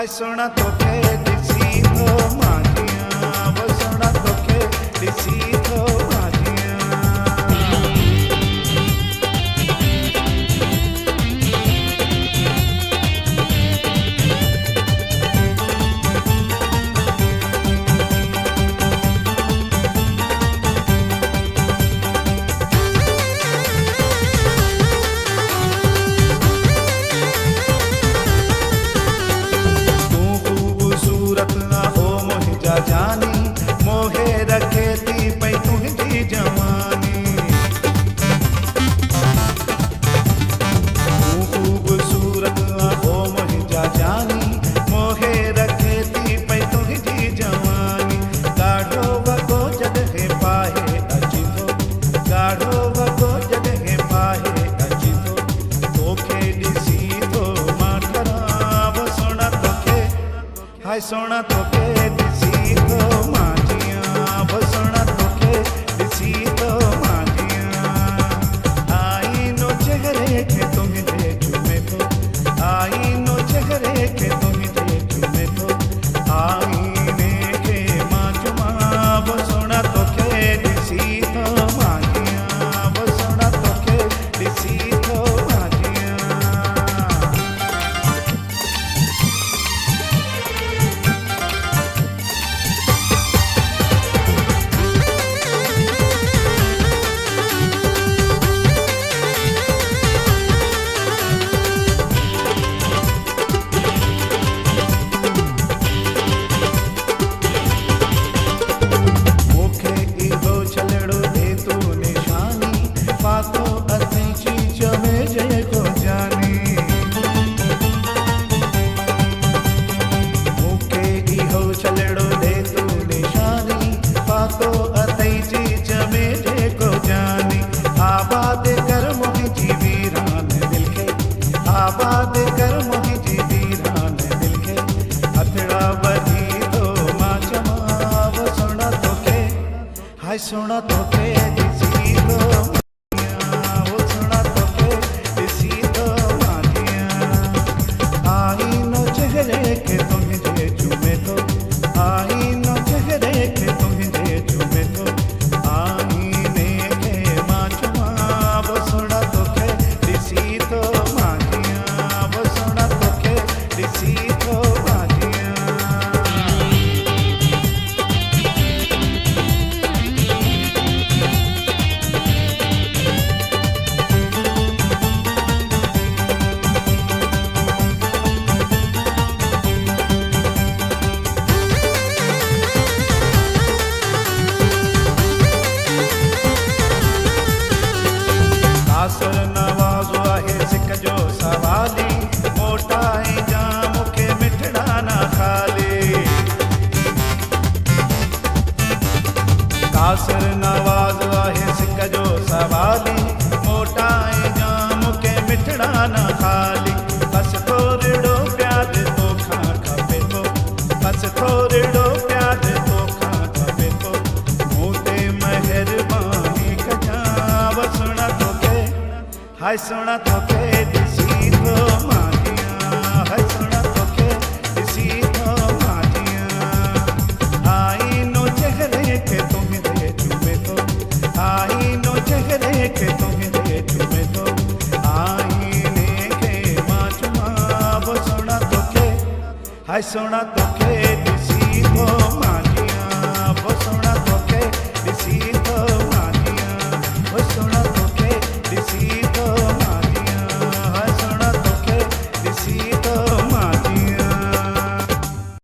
हाय सोना तोखे ॾिसी थो मांजियां, वो सोना तोखे ॾिसी थो मांजियां। जानी मोहे रखे थी पई तुंहिंजी जवानी, तूं ख़ूबसूरत हो मुंहिंजा जानी, मोहे रखे थी पई तुंहिंजी जवानी। ॻाढ़ो वॻो जॾहिं पाए अची थो, ॻाढ़ो वॻो जॾहिं पाए अची थो, तोखे ॾिसी थो मां डरां, वो सोना तोखे, हाय सोना तोखे ॾिसी थो मांजियां, वो सोना तोखे ॾिसी थो मांजियां। आईनो चेहरे खे तुंहिंजे चुमे थो, आईनो चेहरे खे तुंहिंजे चुमे थो, आईने खे मां चुमां, वो सोना तोखे ॾिसी थो मांजियां, वो सोना तोखे ॾिसी थो मांजियां। आबाद कर मुंहिंजी वीरान दिल खे, हथड़ा ॿधी थो मां चवां, वो सोना तोखे, हाय सोना तोखे ॾिसी थो मांजियां, वो सोना तोखे ॾिसी थो मांजियां। आईनो चेहरे खे तुंहिंजे चुमे थो, आईनो चेहरे खे तुंहिंजे चुमे थो, आईने खे मां चुमां, वो सोना तोखे ॾिसी थो मांजियां, वो सोना तोखे ॾिसी थो मांजियां। कासर नवाज़ो आहे सिक जो सवाली, मोटा ऐं जां मूंखे मिठड़ा न खाली। कासर नवाज़ो आहे सिक जो सवाली, मोटा ऐं जां मूंखे मिठड़ा न खाली। बस थोरड़ो प्यार तोखां खपे थो, बस थोरड़ो प्यार तोखां खपे थो, मूं ते महिरबानी कजां, वो सोना तोखे, हाय सोना तोखे ॾिसी थो मांजियां, हाय सोना तोखे ॾिसी थो मांजियां। आईनो चेहरे खे तुंहिंजे चुमे थो, आईनो चेहरे खे तुंहिंजे चुमे थो, आईने खे मां चुमां, वो सोना तोखे, हाय सोना तोखे ॾिसी थो मांजियां, वो सोना तोखे ॾिसी थो मांजियां, वो सोना